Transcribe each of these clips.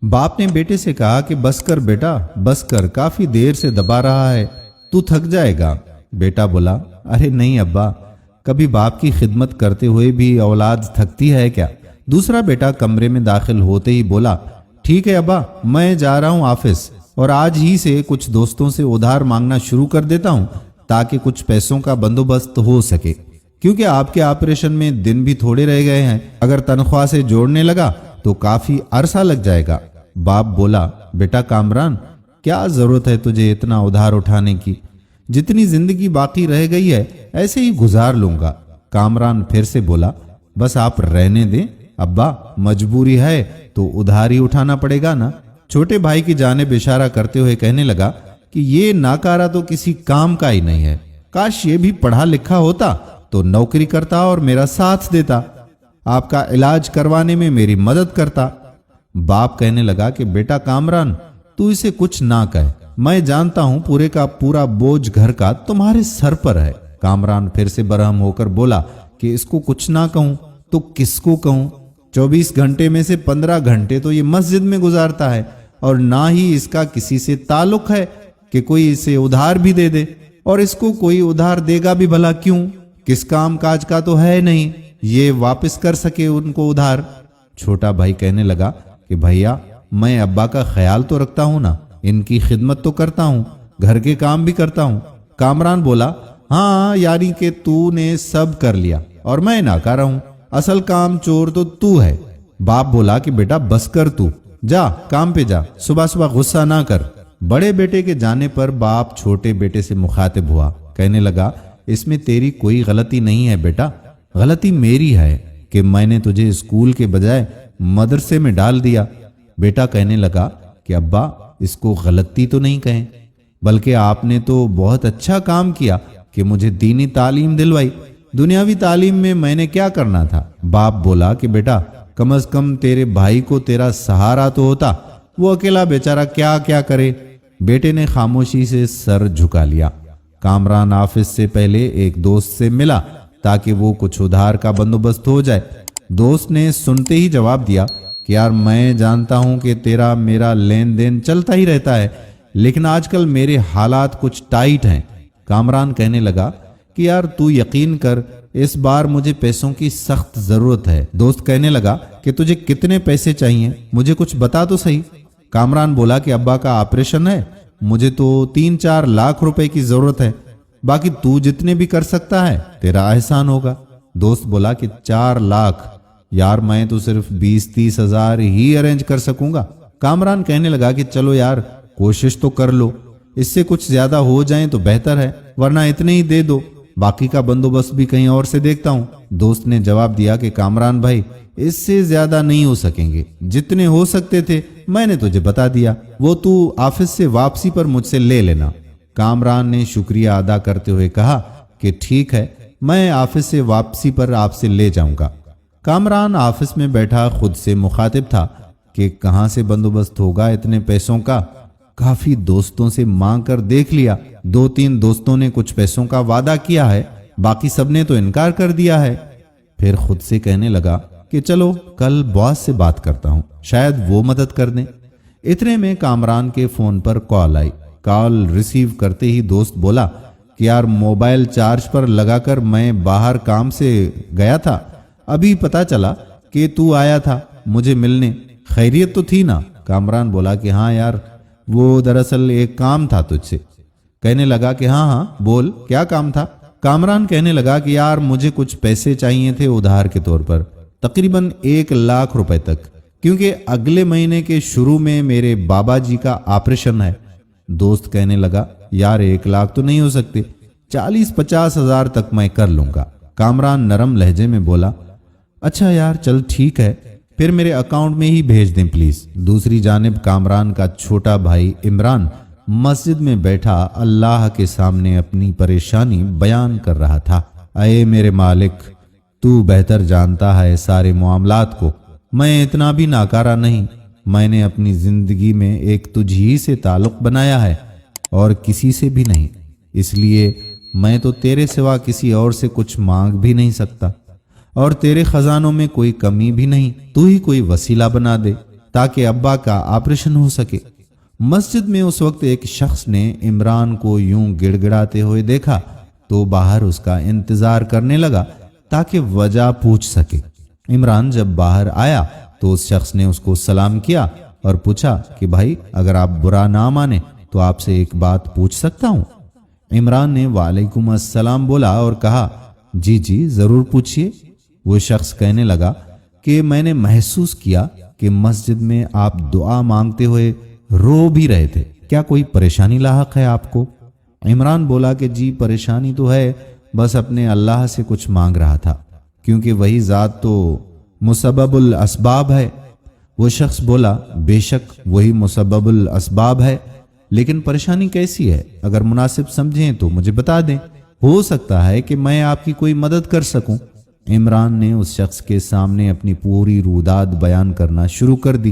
बाप ने बेटे से कहा कि बस कर बेटा, बस कर, काफी देर से दबा रहा है, तू थक जाएगा। बेटा बोला, अरे नहीं अब्बा, कभी बाप की खिदमत करते हुए भी औलाद थकती है क्या? दूसरा बेटा कमरे में दाखिल होते ही बोला, ठीक है अब्बा, मैं जा रहा हूँ ऑफिस और आज ही से कुछ दोस्तों से उधार मांगना शुरू कर देता हूँ ताकि कुछ पैसों का बंदोबस्त हो सके, क्योंकि आपके ऑपरेशन में दिन भी थोड़े रह गए हैं। अगर तनख्वाह से जोड़ने लगा तो काफी अरसा लग जाएगा। बाप बोला, बेटा कामरान, क्या जरूरत है तुझे इतना उधार उठाने की? जितनी जिंदगी बाकी रह गई है ऐसे ही गुजार लूंगा। कामरान फिर से बोला, बस आप रहने दें अब्बा, मजबूरी है तो उधार ही उठाना पड़ेगा ना। छोटे भाई की जानिब इशारा करते हुए कहने लगा कि ये नाकारा तो किसी काम का ही नहीं है, काश ये भी पढ़ा लिखा होता तो नौकरी करता और मेरा साथ देता, आपका इलाज करवाने में मेरी मदद करता। बाप कहने लगा कि बेटा कामरान, तू इसे कुछ ना कह, मैं जानता हूं पूरे का पूरा बोझ घर का तुम्हारे सर पर है। कामरान फिर से बरहम होकर बोला कि इसको कुछ ना कहूं तो किसको कहूं? 24 घंटे में से 15 घंटे तो ये मस्जिद में गुजारता है और ना ही इसका किसी से ताल्लुक है कि कोई इसे उधार भी दे दे, और इसको कोई उधार देगा भी भला क्यों? किस काम काज का तो है नहीं ये वापस कर सके उनको उधार। छोटा भाई कहने लगा कि भैया, मैं अब्बा का ख्याल तो रखता हूं ना, इनकी खिदमत तो करता हूं, घर के काम भी करता हूं। कामरान बोला, हाँ यानी कि तूने सब कर लिया और मैं नाकारा हूं, असल काम चोर तो तू है। बाप बोला कि बेटा बस कर, तू जा काम पे जा, सुबह सुबह गुस्सा ना कर। बड़े बेटे के जाने पर बाप छोटे बेटे से मुखातिब हुआ, कहने लगा, इसमें तेरी कोई गलती नहीं है बेटा, गलती मेरी है कि मैंने तुझे स्कूल के बजाय मदरसे में डाल दिया। बेटा कहने लगा कि अब्बा, इसको गलती तो नहीं कहें, बल्कि आपने तो बहुत अच्छा काम किया कि मुझे दीनी तालीम दिलवाई, दुनियावी तालीम में मैंने क्या करना था। बाप बोला कि बेटा, कम से कम तेरे भाई को तेरा सहारा तो होता, वो अकेला बेचारा क्या क्या करे। बेटे ने खामोशी से सर झुका लिया। कामरान ऑफिस से पहले एक दोस्त से मिला ताकि वो कुछ उधार का बंदोबस्त हो जाए। दोस्त ने सुनते ही जवाब दिया कि यार, मैं जानता हूं कि तेरा मेरा लेन देन चलता ही रहता है, लेकिन आजकल मेरे हालात कुछ टाइट हैं। कामरान कहने लगा कि यार तू यकीन कर, इस बार मुझे पैसों की सख्त जरूरत है। दोस्त कहने लगा कि तुझे कितने पैसे चाहिए, मुझे कुछ बता तो सही। कामरान बोला कि अब्बा का ऑपरेशन है, मुझे तो 3-4 लाख रुपए की जरूरत है, बाकी तू जितने भी कर सकता है तेरा एहसान होगा। दोस्त बोला कि 4 लाख, यार मैं तो सिर्फ 20-30 हजार ही अरेंज कर सकूंगा। कामरान कहने लगा कि चलो यार, कोशिश तो कर लो, इससे कुछ ज्यादा हो जाए तो बेहतर है, वरना इतने ही दे दो, बाकी का बंदोबस्त भी कहीं और से देखता हूं। दोस्त ने जवाब दिया कि कामरान भाई, इससे ज्यादा नहीं हो सकेंगे, जितने हो सकते थे मैंने तुझे बता दिया, वो तू ऑफिस से वापसी पर मुझसे ले लेना। कामरान ने शुक्रिया अदा करते हुए कहा कि ठीक है, मैं ऑफिस से वापसी पर आपसे ले जाऊंगा। कामरान ऑफिस में बैठा खुद से मुखातिब था कि कहां से बंदोबस्त होगा इतने पैसों का। काफी दोस्तों से मांग कर देख लिया, 2-3 दोस्तों ने कुछ पैसों का वादा किया है, बाकी सबने तो इनकार कर दिया है। फिर खुद से कहने लगा कि चलो कल बॉस से बात करता हूं, शायद वो मदद कर दें। इतने में कामरान के फोन पर कॉल आई। कॉल रिसीव करते ही दोस्त बोला कि यार, मोबाइल चार्ज पर लगाकर मैं बाहर काम से गया था, अभी पता चला कि तू आया था मुझे मिलने, खैरियत तो थी ना? कामरान बोला कि हाँ यार, वो दरअसल एक काम था तुझसे। कहने लगा कि हाँ हाँ बोल, क्या काम था? कामरान कहने लगा कि यार, मुझे कुछ पैसे चाहिए थे उधार के तौर पर, तकरीबन 1 लाख रुपए तक, क्योंकि अगले महीने के शुरू में मेरे बाबा जी का ऑपरेशन है। दोस्त कहने लगा, यार 1 लाख तो नहीं हो सकते, 40-50 हजार तक मैं कर लूंगा। कामरान नरम लहजे में बोला, अच्छा यार चल ठीक है, फिर मेरे अकाउंट में ही भेज दें प्लीज। दूसरी जानिब कामरान का छोटा भाई इमरान मस्जिद में बैठा अल्लाह के सामने अपनी परेशानी बयान कर रहा था। अये मेरे मालिक, तू बेहतर जानता है सारे मामलात को, मैं इतना भी नाकारा नहीं, मैंने अपनी जिंदगी में एक तुझ ही से ताल्लुक बनाया है और किसी से भी नहीं, इसलिए मैं तो तेरे सिवा किसी और से कुछ मांग भी नहीं सकता, और तेरे खजानों में कोई कमी भी नहीं, तू ही कोई वसीला बना दे। تاکہ ابا کا آپریشن ہو سکے۔ مسجد میں اس وقت ایک شخص نے عمران کو یوں گڑ گڑاتے ہوئے دیکھا تو باہر اس کا انتظار کرنے لگا تاکہ وجہ پوچھ سکے۔ عمران جب باہر آیا تو اس شخص نے اس کو سلام کیا اور پوچھا کہ بھائی اگر آپ برا نہ مانے تو آپ سے ایک بات پوچھ سکتا ہوں؟ عمران نے وعلیکم السلام بولا اور کہا جی جی ضرور پوچھئے۔ وہ شخص کہنے لگا کہ میں نے محسوس کیا کہ مسجد میں آپ دعا مانگتے ہوئے رو بھی رہے تھے، کیا کوئی پریشانی لاحق ہے آپ کو؟ عمران بولا کہ جی پریشانی تو ہے، بس اپنے اللہ سے کچھ مانگ رہا تھا کیونکہ وہی ذات تو مسبب الاسباب ہے۔ وہ شخص بولا بے شک وہی مسبب الاسباب ہے، لیکن پریشانی کیسی ہے؟ اگر مناسب سمجھیں تو مجھے بتا دیں، ہو سکتا ہے کہ میں آپ کی کوئی مدد کر سکوں۔ عمران نے اس شخص کے سامنے اپنی پوری روداد بیان کرنا شروع کر دی۔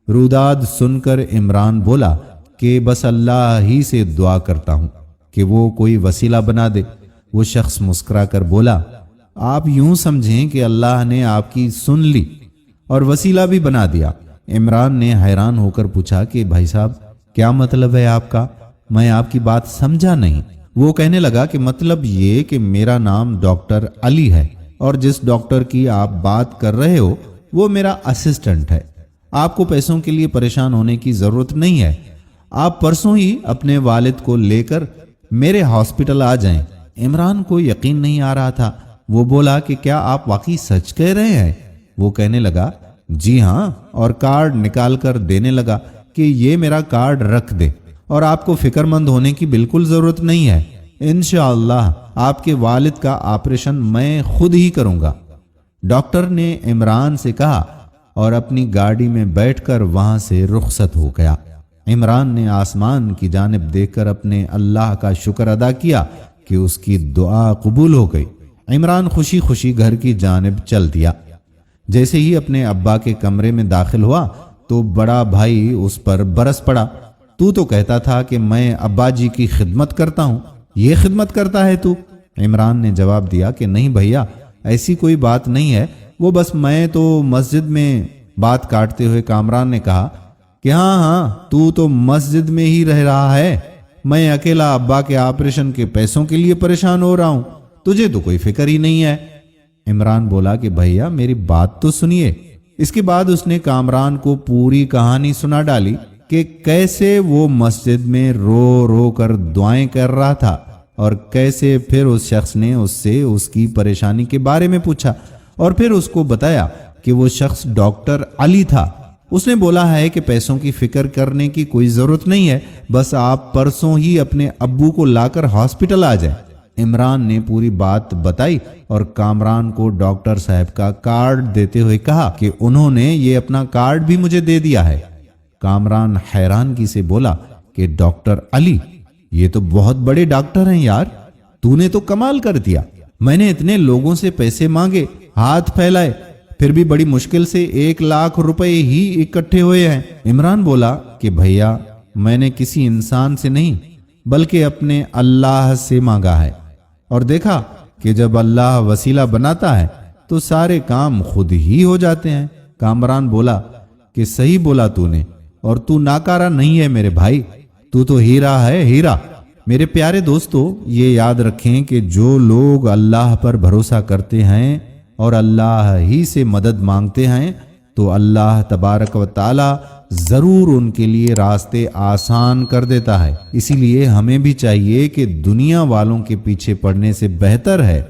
روداد سن کر عمران بولا کہ بس اللہ ہی سے دعا کرتا ہوں کہ وہ کوئی وسیلہ بنا دے۔ وہ شخص مسکرا کر بولا آپ یوں سمجھیں کہ اللہ نے آپ کی سن لی اور وسیلہ بھی بنا دیا۔ عمران نے حیران ہو کر پوچھا کہ بھائی صاحب کیا مطلب ہے آپ کا؟ میں آپ کی بات سمجھا نہیں۔ وہ کہنے لگا کہ مطلب یہ کہ میرا نام ڈاکٹر علی ہے اور جس ڈاکٹر کی آپ بات کر رہے ہو وہ میرا اسسٹنٹ ہے۔ آپ کو پیسوں کے لیے پریشان ہونے کی ضرورت نہیں ہے، آپ پرسوں ہی اپنے والد کو لے کر میرے ہاسپٹل آ جائیں۔ عمران کو یقین نہیں آ رہا تھا۔ وہ بولا کہ کیا آپ واقعی سچ کہہ رہے ہیں؟ وہ کہنے لگا جی ہاں، اور کارڈ نکال کر دینے لگا کہ یہ میرا کارڈ رکھ دے اور آپ کو فکر مند ہونے کی بالکل ضرورت نہیں ہے، انشاءاللہ آپ کے والد کا آپریشن میں خود ہی کروں گا۔ ڈاکٹر نے عمران سے کہا اور اپنی گاڑی میں بیٹھ کر وہاں سے رخصت ہو گیا۔ عمران نے آسمان کی جانب دیکھ کر اپنے اللہ کا شکر ادا کیا کہ اس کی دعا قبول ہو گئی۔ عمران خوشی خوشی گھر کی جانب چل دیا۔ جیسے ہی اپنے ابا کے کمرے میں داخل ہوا تو بڑا بھائی اس پر برس پڑا، تو کہتا تھا کہ میں ابا جی کی خدمت کرتا ہوں، یہ خدمت کرتا ہے تو؟ عمران نے جواب دیا کہ نہیں بھیا، ایسی کوئی بات نہیں ہے، وہ بس میں تو مسجد میں بات کاٹتے ہوئے کامران نے کہا کہ ہاں تو مسجد میں ہی رہ رہا ہے، میں اکیلا ابا کے آپریشن کے پیسوں کے لیے پریشان ہو رہا ہوں، تجھے تو کوئی فکر ہی نہیں ہے۔ عمران بولا کہ بھیا میری بات تو سنیے۔ اس کے بعد اس نے کامران کو پوری کہانی سنا ڈالی کہ کیسے وہ مسجد میں رو رو کر دعائیں کر رہا تھا اور کیسے پھر اس شخص نے اس سے اس کی پریشانی کے بارے میں پوچھا اور پھر اس کو بتایا کہ وہ شخص ڈاکٹر علی تھا۔ اس نے بولا ہے کہ پیسوں کی فکر کرنے کی کوئی ضرورت نہیں ہے، بس آپ پرسوں ہی اپنے ابو کو لا کر ہاسپٹل آ جائیں۔ عمران نے پوری بات بتائی اور کامران کو ڈاکٹر صاحب کا کارڈ دیتے ہوئے کہا کہ انہوں نے یہ اپنا کارڈ بھی مجھے دے دیا ہے۔ کامران حیرانگی سے بولا کہ ڈاکٹر علی، یہ تو بہت بڑے ڈاکٹر ہیں یار، تو نے تو کمال کر دیا۔ میں نے اتنے لوگوں سے پیسے مانگے، ہاتھ پھیلائے، پھر بھی بڑی مشکل سے 1,00,000 روپے ہی اکٹھے ہوئے ہیں۔ عمران بولا کہ بھیا میں نے کسی انسان سے نہیں بلکہ اپنے اللہ سے مانگا ہے، اور دیکھا کہ جب اللہ وسیلہ بناتا ہے تو سارے کام خود ہی ہو جاتے ہیں۔ کامران بولا کہ صحیح بولا تو نے، اور تو ناکارہ نہیں ہے میرے بھائی، تو ہیرا ہے، ہیرا۔ میرے پیارے دوستو، یہ یاد رکھیں کہ جو لوگ اللہ پر بھروسہ کرتے ہیں اور اللہ ہی سے مدد مانگتے ہیں تو اللہ تبارک و تعالی ضرور ان کے لیے راستے آسان کر دیتا ہے۔ اسی لیے ہمیں بھی چاہیے کہ دنیا والوں کے پیچھے پڑنے سے بہتر ہے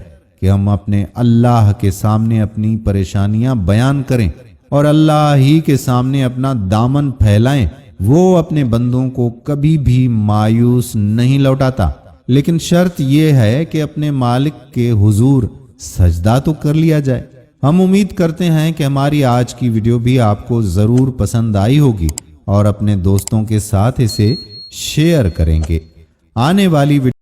کہ ہم اپنے اللہ کے سامنے اپنی پریشانیاں بیان کریں اور اللہ ہی کے سامنے اپنا دامن پھیلائیں۔ وہ اپنے بندوں کو کبھی بھی مایوس نہیں لوٹاتا، لیکن شرط یہ ہے کہ اپنے مالک کے حضور سجدہ تو کر لیا جائے۔ ہم امید کرتے ہیں کہ ہماری آج کی ویڈیو بھی آپ کو ضرور پسند آئی ہوگی اور اپنے دوستوں کے ساتھ اسے شیئر کریں گے۔ آنے والی ویڈیو